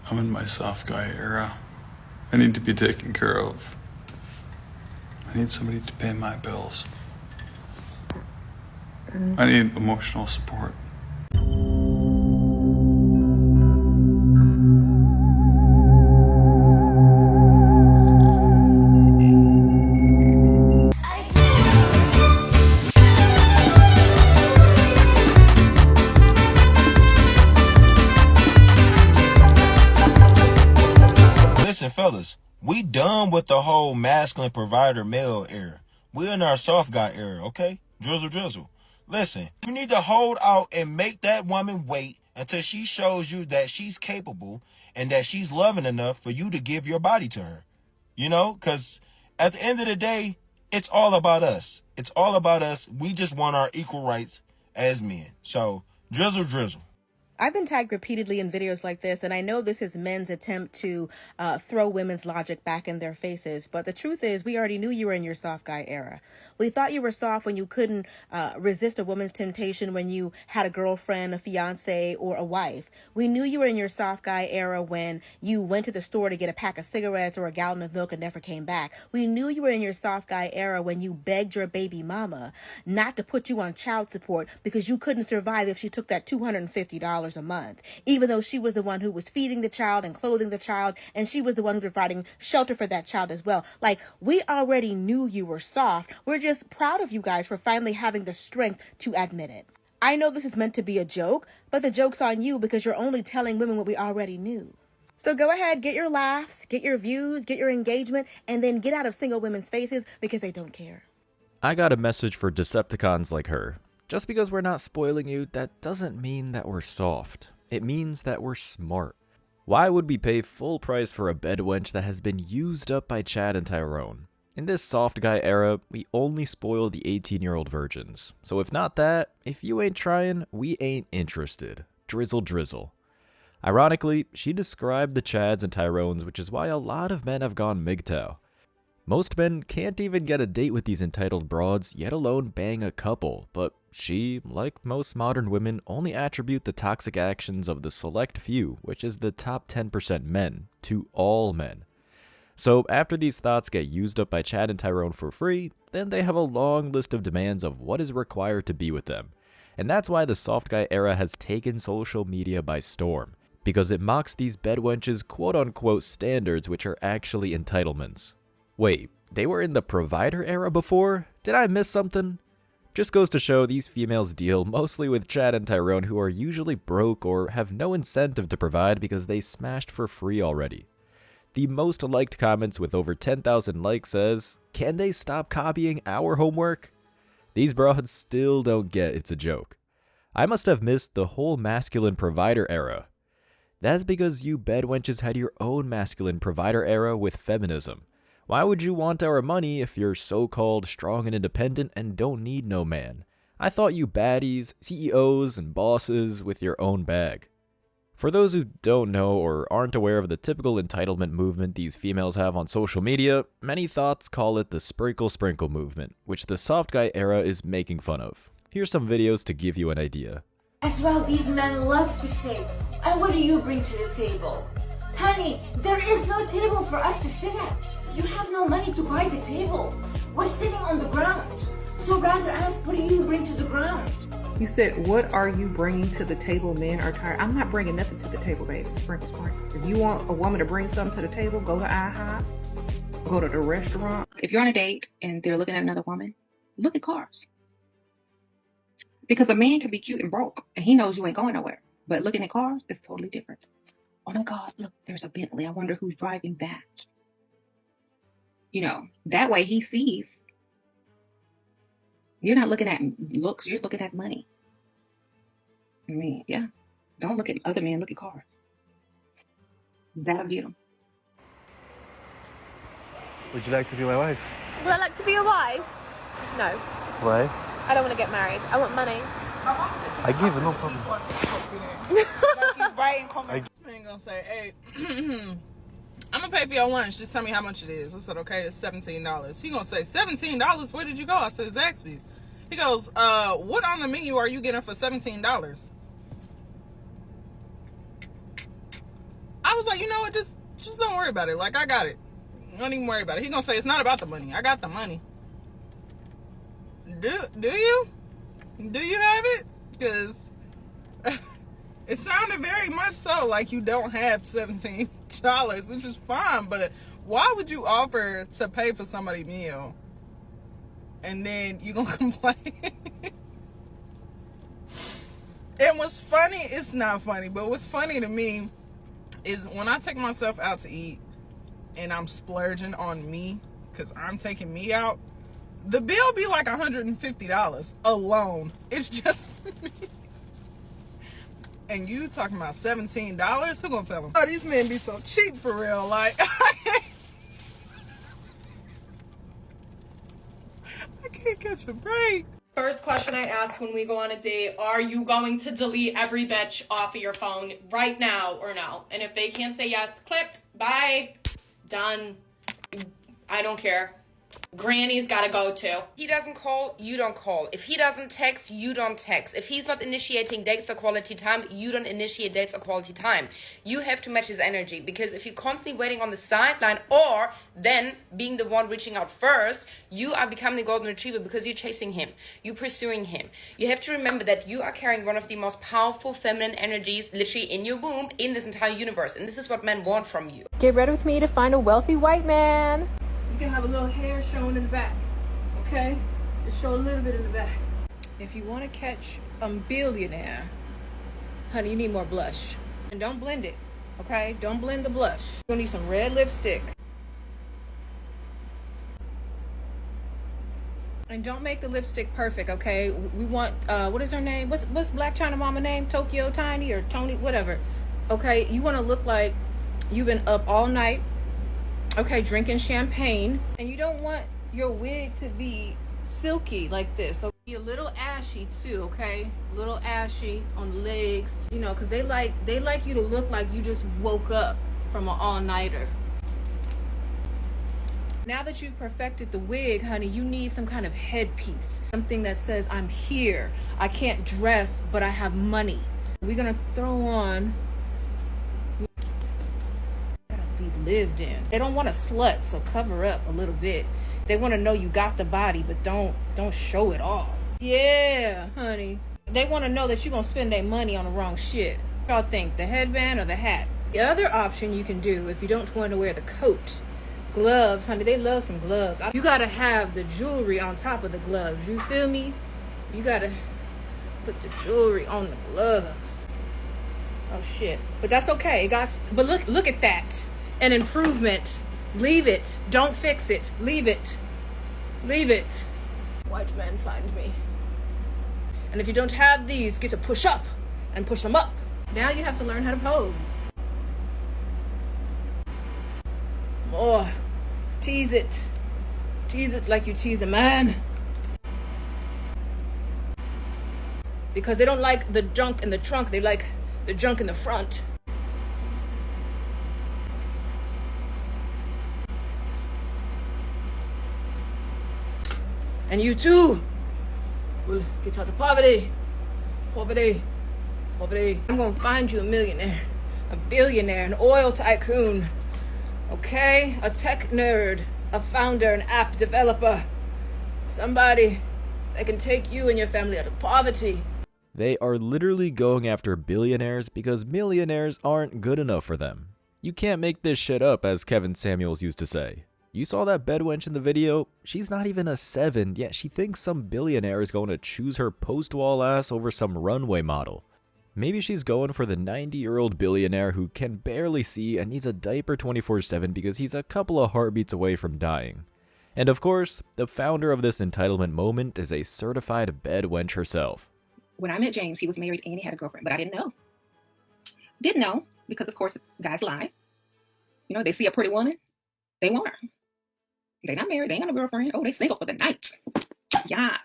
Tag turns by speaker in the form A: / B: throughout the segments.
A: I'm in my soft guy era. I need to be taken care of. I need somebody to pay my bills. I need emotional support.
B: Listen, fellas, we done with the whole masculine provider male era. We're in our soft guy era, okay? Drizzle. Listen, you need to hold out and make that woman wait until she shows you that she's capable and that she's loving enough for you to give your body to her. You know, because at the end of the day, it's all about us. It's all about us. We just want our equal rights as men. So, drizzle.
C: I've been tagged repeatedly in videos like this, and I know this is men's attempt to throw women's logic back in their faces. But the truth is, we already knew you were in your soft guy era. We thought you were soft when you couldn't resist a woman's temptation when you had a girlfriend, a fiance, or a wife. We knew you were in your soft guy era when you went to the store to get a pack of cigarettes or a gallon of milk and never came back. We knew you were in your soft guy era when you begged your baby mama not to put you on child support because you couldn't survive if she took that $250 a month, even though she was the one who was feeding the child and clothing the child, and she was the one who was providing shelter for that child as well. Like, we already knew you were soft. We're just proud of you guys for finally having the strength to admit it. I know this is meant to be a joke, but the joke's on you because you're only telling women what we already knew. So go ahead, get your laughs, get your views, get your engagement, and then get out of single women's faces because they don't care.
D: I got a message for Decepticons like her. Just because we're not spoiling you, that doesn't mean that we're soft. It means that we're smart. Why would we pay full price for a bed wench that has been used up by Chad and Tyrone? In this soft guy era, we only spoil the 18-year-old virgins. So if not that, if you ain't trying, we ain't interested. Drizzle. Ironically, she described the Chads and Tyrones, which is why a lot of men have gone MGTOW. Most men can't even get a date with these entitled broads, yet alone bang a couple, but she, like most modern women, only attribute the toxic actions of the select few, which is the top 10% men, to all men. So after these thoughts get used up by Chad and Tyrone for free, then they have a long list of demands of what is required to be with them. And that's why the soft guy era has taken social media by storm, because it mocks these bedwenches' quote-unquote standards, which are actually entitlements. Wait, they were in the provider era before? Did I miss something? Just goes to show these females deal mostly with Chad and Tyrone, who are usually broke or have no incentive to provide because they smashed for free already. The most liked comments with over 10,000 likes says, "Can they stop copying our homework?" These broads still don't get it's a joke. I must have missed the whole masculine provider era. That's because you bedwenches had your own masculine provider era with feminism. Why would you want our money if you're so-called strong and independent and don't need no man? I thought you baddies, CEOs, and bosses with your own bag. For those who don't know or aren't aware of the typical entitlement movement these females have on social media, many thoughts call it the sprinkle movement, which the soft guy era is making fun of. Here's some videos to give you an idea.
E: As well, these men love to say, "And what do you bring to the table?" Honey, there is no table for us to sit at. You have no money to buy the table. We're sitting on the ground. So rather ask, what do you bring to the ground?
F: You said, what are you bringing to the table? Men are tired. I'm not bringing nothing to the table, baby. Sprinkle. If you want a woman to bring something to the table, go to IHOP, go to the restaurant.
G: If you're on a date and they're looking at another woman, look at cars. Because a man can be cute and broke, and he knows you ain't going nowhere. But looking at cars is totally different. Oh my God, look, there's a Bentley. I wonder who's driving that. You know, that way he sees. You're not looking at looks, you're looking at money. I mean, yeah. Don't look at other men, look at cars. That'll get them.
H: Would you like to be my wife?
I: Would I like to be your wife? No.
H: Why?
I: I don't want to get married. I want money.
H: I give you no problem.
J: I ain't gonna say, hey, I'm gonna pay for your lunch. Just tell me how much it is. I said, okay, it's $17. He gonna say, $17? Where did you go? I said, Zaxby's. He goes, what on the menu are you getting for $17? I was like, you know what, just don't worry about it. Like, I got it. Don't even worry about it. He gonna say it's not about the money. I got the money. Do you? Do you have it? Because it sounded very much so like you don't have $17, which is fine. But why would you offer to pay for somebody's meal and then you gonna complain? And what's funny, it's not funny, but what's funny to me is when I take myself out to eat and I'm splurging on me because I'm taking me out, the bill be like $150 alone. It's just me. And you talking about $17? Who gonna tell them? Oh, these men be so cheap for real. Like, I can't catch a break.
K: First question I ask when we go on a date, are you going to delete every bitch off of your phone right now or no? And if they can't say yes, clicked, bye, done. I don't care. Granny's gotta go too.
L: He doesn't call, you don't call. If he doesn't text, you don't text. If he's not initiating dates or quality time, you don't initiate dates or quality time. You have to match his energy, because if you're constantly waiting on the sideline or then being the one reaching out first, you are becoming the golden retriever because you're chasing him. You're pursuing him. You have to remember that you are carrying one of the most powerful feminine energies literally in your womb in this entire universe. And this is what men want from you.
I: Get ready with me to find a wealthy white man.
M: You can have a little hair showing in the back, okay? Just show a little bit in the back.
C: If you want to catch a billionaire, honey, you need more blush. And don't blend it, okay? Don't blend the blush. You're gonna need some red lipstick. And don't make the lipstick perfect, okay? We want, what is her name? What's Black China Mama name? Tokyo Tiny or Tony, whatever. Okay, you want to look like you've been up all night, okay, drinking champagne. And you don't want your wig to be silky like this. So be a little ashy too, okay? A little ashy on the legs, you know, because they like you to look like you just woke up from an all-nighter. Now that you've perfected the wig, honey, you need some kind of headpiece. Something that says, I'm here. I can't dress, but I have money. We're gonna throw on, gotta be lived in. They don't want a slut, so cover up a little bit. They want to know you got the body, but don't show it all. Yeah, honey. They want to know that you're gonna spend their money on the wrong shit. What y'all think, the headband or the hat? The other option you can do, if you don't want to wear the coat, gloves, honey, they love some gloves. You gotta have the jewelry on top of the gloves, you feel me? You gotta put the jewelry on the gloves. Oh shit, but that's okay. But look at that, an improvement. Leave it, don't fix it, leave it. White man find me. And if you don't have these, get to push up and push them up. Now you have to learn how to pose. More. Tease it like you tease a man. Because they don't like the junk in the trunk, they like the junk in the front. And you too will get out of poverty. I'm gonna find you a millionaire, a billionaire, an oil tycoon. Okay, a tech nerd, a founder, an app developer, somebody that can take you and your family out of poverty.
D: They are literally going after billionaires because millionaires aren't good enough for them. You can't make this shit up, as Kevin Samuels used to say. You saw that bedwench in the video? She's not even a 7, yet she thinks some billionaire is going to choose her post-wall ass over some runway model. Maybe she's going for the 90-year-old billionaire who can barely see and needs a diaper 24/7 because he's a couple of heartbeats away from dying. And of course, the founder of this entitlement moment is a certified bedwench herself.
G: When I met James, he was married and he had a girlfriend, but I didn't know. Didn't know because, of course, guys lie. You know, they see a pretty woman, they want her. They're not married, they ain't got no girlfriend. Oh, they single for the night. Yes.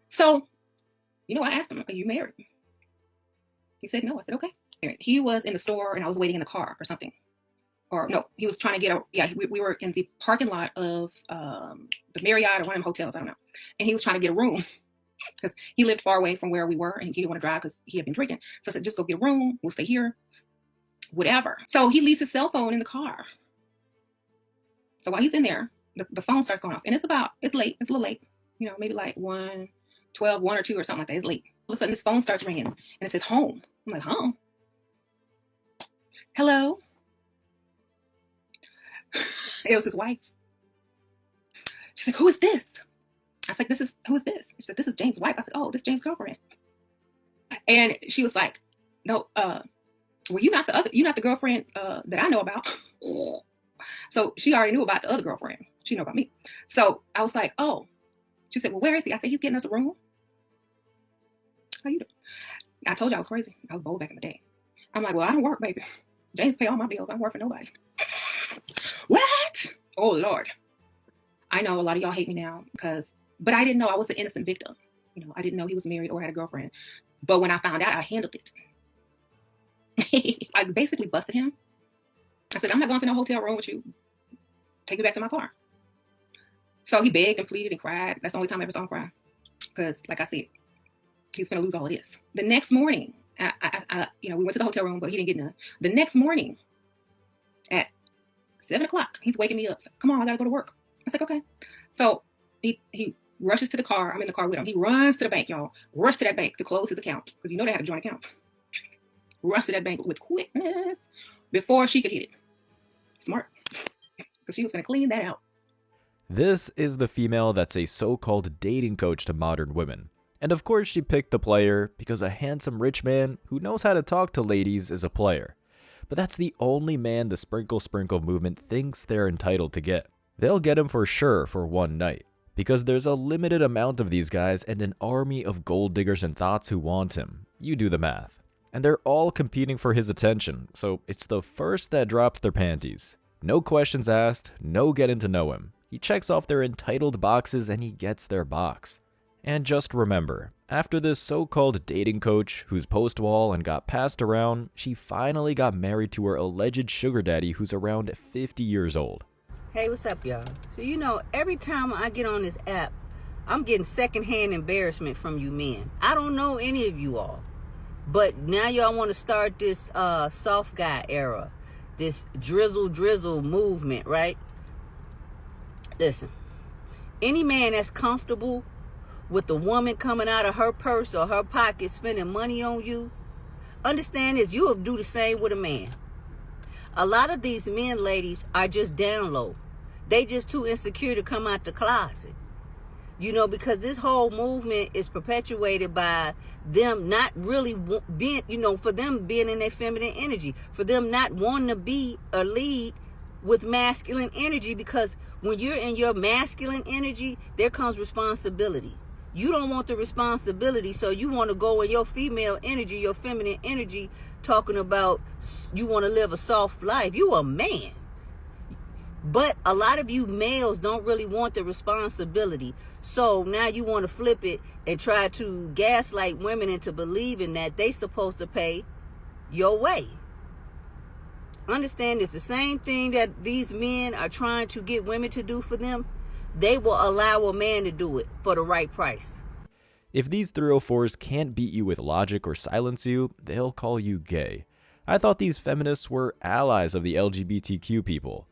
G: So, you know, I asked him, are you married? He said no. I said, okay. He was in the store and I was waiting in the car or something. Or no, he was trying to get we were in the parking lot of the Marriott or one of them hotels, I don't know. And he was trying to get a room because he lived far away from where we were and he didn't want to drive because he had been drinking. So I said, just go get a room. We'll stay here. whatever. So he leaves his cell phone in the car. So while he's in there, the phone starts going off. And it's late. It's a little late. You know, maybe like 1 or 2 or something like that. It's late. All of a sudden, his phone starts ringing. And it says, home. I'm like, home? Hello? It was his wife. She's like, who is this? I was like, who is this? She said, this is James' wife. I said, oh, this is James' girlfriend. And she was like, no, well, you're not the girlfriend that I know about. So she already knew about the other girlfriend. She knew about me. So I was like, oh. She said, well, where is he? I said, he's getting us a room. How you doing? I told you I was crazy. I was bold back in the day. I'm like, well, I don't work, baby. James pay all my bills. I don't work for nobody. What? Oh, Lord. I know a lot of y'all hate me now but I didn't know I was the innocent victim. You know, I didn't know he was married or had a girlfriend. But when I found out, I handled it. I basically busted him. I said, I'm not going to no hotel room with you. Take me back to my car. So he begged and pleaded and cried. That's the only time I ever saw him cry. Because, like I said, he's going to lose all of this. The next morning, we went to the hotel room, but he didn't get none. The next morning at 7 o'clock, he's waking me up. Like, come on, I got to go to work. I was like, okay. So he rushes to the car. I'm in the car with him. He runs to the bank, y'all. Rushed to that bank to close his account. Because you know they had a joint account. Rushed to that bank with quickness before she could hit it. Smart. Because she was going to clean that out.
D: This is the female that's a so-called dating coach to modern women. And of course she picked the player because a handsome rich man who knows how to talk to ladies is a player. But that's the only man the sprinkle movement thinks they're entitled to get. They'll get him for sure for one night. Because there's a limited amount of these guys and an army of gold diggers and thoughts who want him. You do the math. And they're all competing for his attention, so it's the first that drops their panties. No questions asked, no getting to know him. He checks off their entitled boxes and he gets their box. And just remember, after this so-called dating coach who's post-wall and got passed around, she finally got married to her alleged sugar daddy who's around 50 years old.
N: Hey, what's up, y'all? So, every time I get on this app, I'm getting secondhand embarrassment from you men. I don't know any of you all. But now y'all want to start this soft guy era. This drizzle movement, right? Listen. Any man that's comfortable with the woman coming out of her purse or her pocket spending money on you, understand this, you'll do the same with a man. A lot of these men, ladies, are just down low. They just too insecure to come out the closet. Because this whole movement is perpetuated by them not really being, for them being in their feminine energy, for them not wanting to be a lead with masculine energy, because when you're in your masculine energy, there comes responsibility. You don't want the responsibility, so you want to go in your female energy, your feminine energy, talking about you want to live a soft life. You a man. But a lot of you males don't really want the responsibility. So now you want to flip it and try to gaslight women into believing that they supposed to pay your way. Understand it's the same thing that these men are trying to get women to do for them. They will allow a man to do it for the right price.
D: If these 304s can't beat you with logic or silence you, they'll call you gay. I thought these feminists were allies of the LGBTQ people.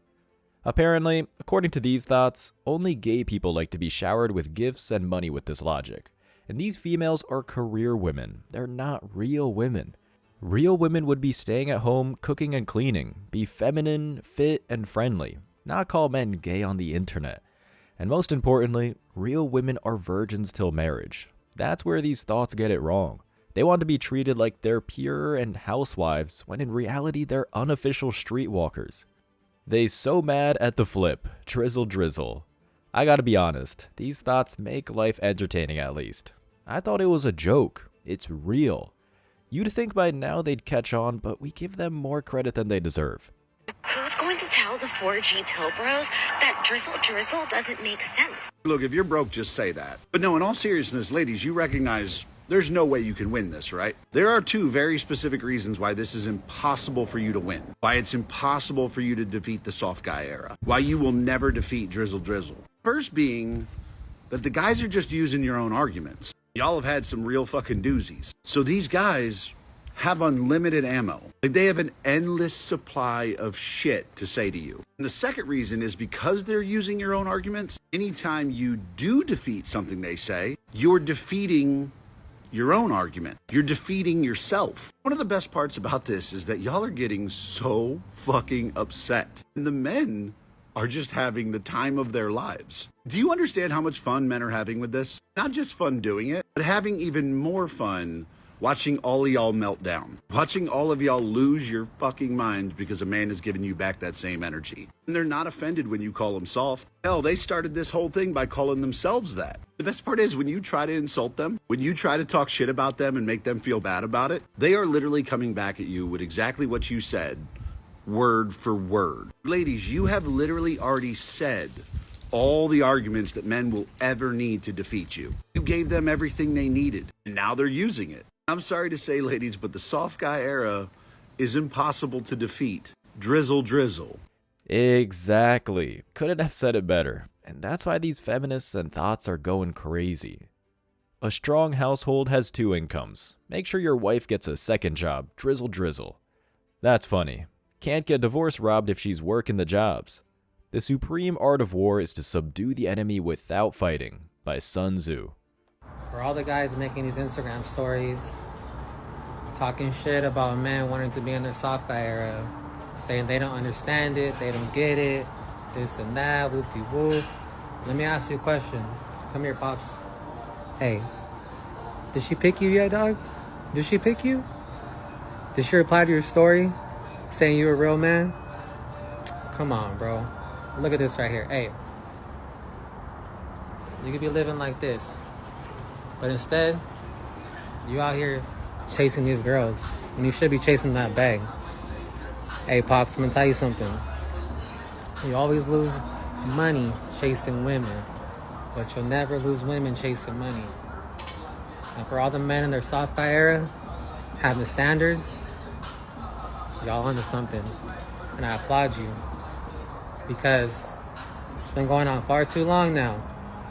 D: Apparently, according to these thoughts, only gay people like to be showered with gifts and money with this logic. And these females are career women. They're not real women. Real women would be staying at home, cooking and cleaning, be feminine, fit, and friendly, not call men gay on the internet. And most importantly, real women are virgins till marriage. That's where these thoughts get it wrong. They want to be treated like they're pure and housewives, when in reality they're unofficial streetwalkers. They so mad at the flip, drizzle. I gotta be honest, these thoughts make life entertaining at least. I thought it was a joke. It's real. You'd think by now they'd catch on, but we give them more credit than they deserve.
O: Who's going to tell the 4G pill bros that drizzle doesn't make sense?
P: Look, if you're broke, just say that. But no, in all seriousness, ladies, you recognize there's no way you can win this, right? There are two very specific reasons why this is impossible for you to win. Why it's impossible for you to defeat the soft guy era. Why you will never defeat drizzle. First being that the guys are just using your own arguments. Y'all have had some real fucking doozies. So these guys have unlimited ammo. Like, they have an endless supply of shit to say to you. And the second reason is because they're using your own arguments. Anytime you do defeat something they say, you're defeating your own argument. You're defeating yourself. One of the best parts about this is that y'all are getting so fucking upset. And the men are just having the time of their lives. Do you understand how much fun men are having with this? Not just fun doing it, but having even more fun watching all of y'all melt down. Watching all of y'all lose your fucking minds because a man has given you back that same energy. And they're not offended when you call them soft. Hell, they started this whole thing by calling themselves that. The best part is when you try to insult them, when you try to talk shit about them and make them feel bad about it, they are literally coming back at you with exactly what you said, word for word. Ladies, you have literally already said all the arguments that men will ever need to defeat you. You gave them everything they needed, and now they're using it. I'm sorry to say, ladies, but the soft guy era is impossible to defeat. Drizzle, drizzle.
D: Exactly. Couldn't have said it better. And that's why these feminists and thoughts are going crazy. A strong household has 2 incomes. Make sure your wife gets a second job. Drizzle, drizzle. That's funny. Can't get divorce robbed if she's working the jobs. The supreme art of war is to subdue the enemy without fighting, by Sun Tzu.
Q: For all the guys making these Instagram stories, talking shit about men wanting to be in their soft guy era, saying they don't understand it, they don't get it, this and that, whoop-de-whoop. Let me ask you a question. Come here, Pops. Hey, did she pick you yet, dog? Did she pick you? Did she reply to your story saying you're a real man? Come on, bro. Look at this right here. Hey, you could be living like this, but instead, you out here chasing these girls, and you should be chasing that bag. Hey, Pops, I'm gonna tell you something. You always lose money chasing women, but you'll never lose women chasing money. And for all the men in their soft guy era having standards, y'all onto something, and I applaud you, because it's been going on far too long now.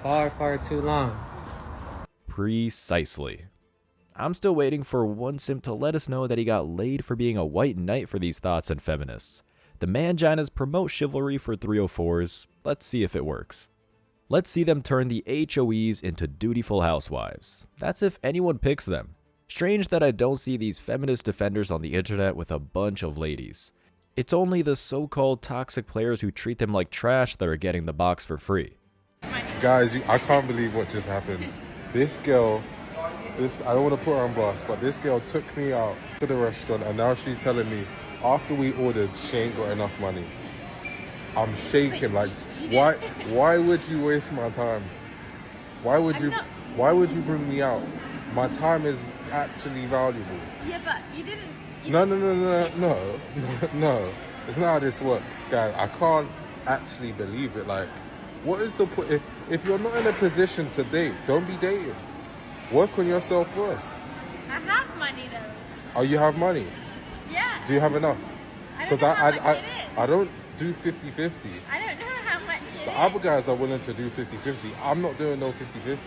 Q: Far too long.
D: Precisely. I'm still waiting for one simp to let us know that he got laid for being a white knight for these thoughts and feminists. The manginas promote chivalry for 304s. Let's see if it works. Let's see them turn the HOEs into dutiful housewives. That's if anyone picks them. Strange that I don't see these feminist defenders on the internet with a bunch of ladies. It's only the so-called toxic players who treat them like trash that are getting the box for free.
R: Guys, I can't believe what just happened. This girl, I don't want to put her on blast, but this girl took me out to the restaurant and now she's telling me after we ordered, she ain't got enough money. I'm shaking. Like, why would you waste my time? Why would you bring me out? My time is actually valuable.
S: Yeah, but you didn't.
R: No. It's not how this works, guys. I can't actually believe it. Like, what is the point? If you're not in a position to date, don't be dating. Work on yourself first.
S: I have money though.
R: Oh, you have money?
S: Yeah.
R: Do you have enough?
S: Because
R: I don't do 50-50.
S: I don't know how much it
R: The
S: is.
R: other guys are willing to do 50-50. I'm not doing no 50-50.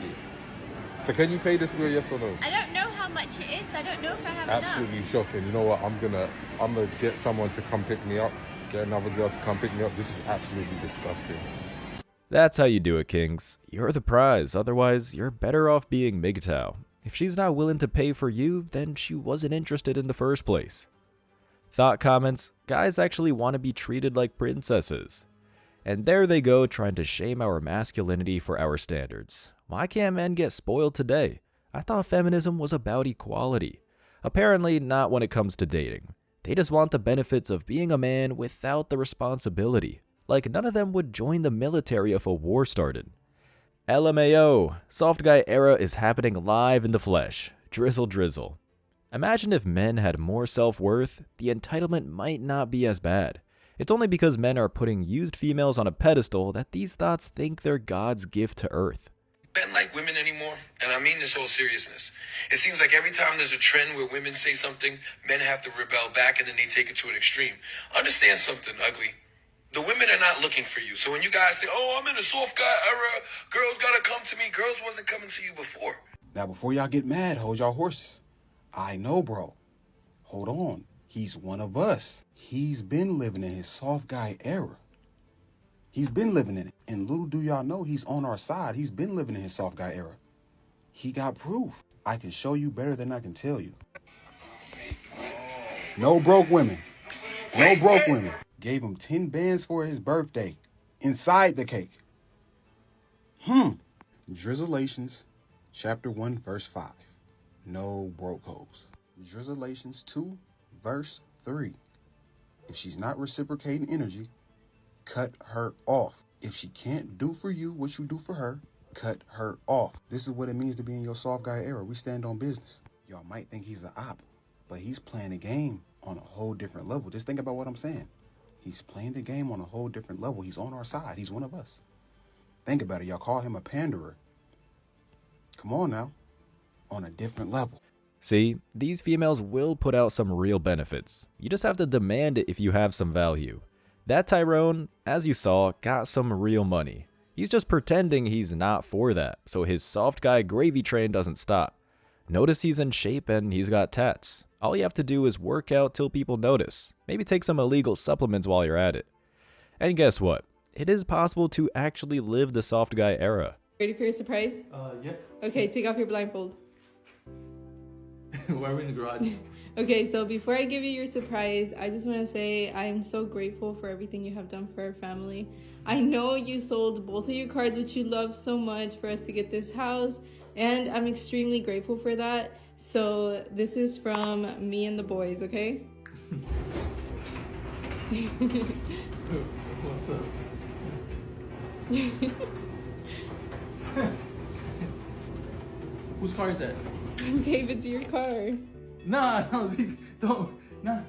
R: So can you pay this bill, yes or no?
S: I don't know how much it is. I don't know if I have
R: Absolutely shocking. You know what? I'm gonna get someone to come pick me up. Get another girl to come pick me up. This is absolutely disgusting.
D: That's how you do it, kings. You're the prize, otherwise you're better off being MGTOW. If she's not willing to pay for you, then she wasn't interested in the first place. Thought comments, guys actually want to be treated like princesses. And there they go trying to shame our masculinity for our standards. Why can't men get spoiled today? I thought feminism was about equality. Apparently not when it comes to dating. They just want the benefits of being a man without the responsibility. Like none of them would join the military if a war started. LMAO, soft guy era is happening live in the flesh. Drizzle, drizzle. Imagine if men had more self-worth, the entitlement might not be as bad. It's only because men are putting used females on a pedestal that these thoughts think they're God's gift to earth.
T: Men like women anymore, and I mean this whole seriousness. It seems like every time there's a trend where women say something, men have to rebel back and then they take it to an extreme. Understand something, ugly. The women are not looking for you. So when you guys say, oh, I'm in a soft guy era, girls gotta come to me, girls wasn't coming to you before.
U: Now before y'all get mad, hold y'all horses. I know, bro. Hold on. He's one of us. He's been living in his soft guy era. He's been living in it. And little do y'all know, he's on our side. He's been living in his soft guy era. He got proof. I can show you better than I can tell you. No broke women. No broke women. Gave him 10 bands for his birthday. Inside the cake. Drizzleations, chapter 1, verse 5. No broke hoes. Drizzleations 2, verse 3. If she's not reciprocating energy, cut her off. If she can't do for you what you do for her, cut her off. This is what it means to be in your soft guy era. We stand on business. Y'all might think he's an op, but he's playing the game on a whole different level. Just think about what I'm saying. He's playing the game on a whole different level. He's on our side. He's one of us. Think about it. Y'all call him a panderer. Come on now. On a different level.
D: See, these females will put out some real benefits. You just have to demand it if you have some value. That Tyrone, as you saw, got some real money. He's just pretending he's not for that, so his soft guy gravy train doesn't stop. Notice he's in shape and he's got tats. All you have to do is work out till people notice. Maybe take some illegal supplements while you're at it. And guess what? It is possible to actually live the soft guy era.
V: Ready for your surprise?
H: Yeah.
V: Okay, take off your blindfold.
H: Why are we in the garage?
V: Okay, so before I give you your surprise, I just want to say I am so grateful for everything you have done for our family. I know you sold both of your cars, which you love so much, for us to get this house, and I'm extremely grateful for that. So this is from me and the boys, okay?
H: What's up? Whose car is that?
V: Babe, it's your car.
H: Nah, no, babe, don't. Nah.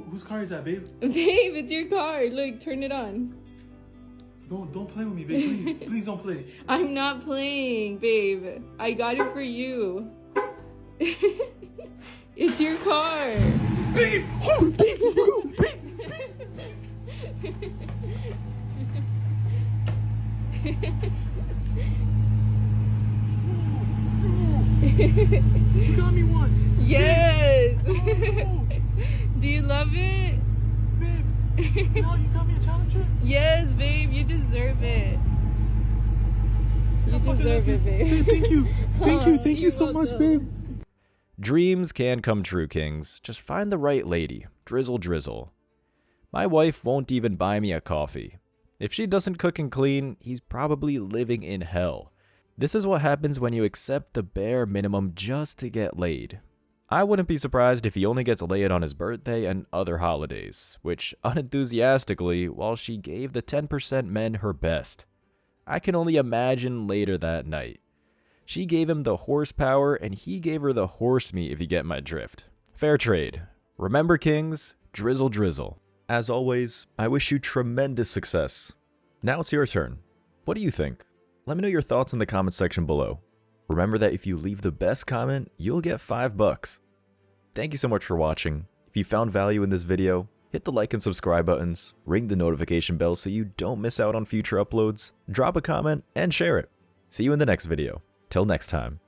H: Whose car is that, babe?
V: Babe, it's your car. Look, turn it on.
H: Don't play with me, babe. Please, please don't play.
V: I'm not playing, babe. I got it for you. It's your car.
H: Babe! Oh, babe! You got me one!
V: Yes!
H: Oh.
V: Do you love it?
H: Babe! No, you got me a Challenger?
V: Yes, babe, you deserve it. You deserve it, babe.
H: Babe, thank you. Thank you so much, babe.
D: Dreams can come true, kings. Just find the right lady. Drizzle. My wife won't even buy me a coffee. If she doesn't cook and clean, he's probably living in hell. This is what happens when you accept the bare minimum just to get laid. I wouldn't be surprised if he only gets laid on his birthday and other holidays, which unenthusiastically, while she gave the 10% men her best. I can only imagine later that night. She gave him the horsepower and he gave her the horse meat, if you get my drift. Fair trade. Remember, kings, drizzle. As always, I wish you tremendous success. Now it's your turn. What do you think? Let me know your thoughts in the comment section below. Remember that if you leave the best comment, you'll get $5. Thank you so much for watching. If you found value in this video, hit the like and subscribe buttons, ring the notification bell so you don't miss out on future uploads, drop a comment, and share it. See you in the next video. Till next time.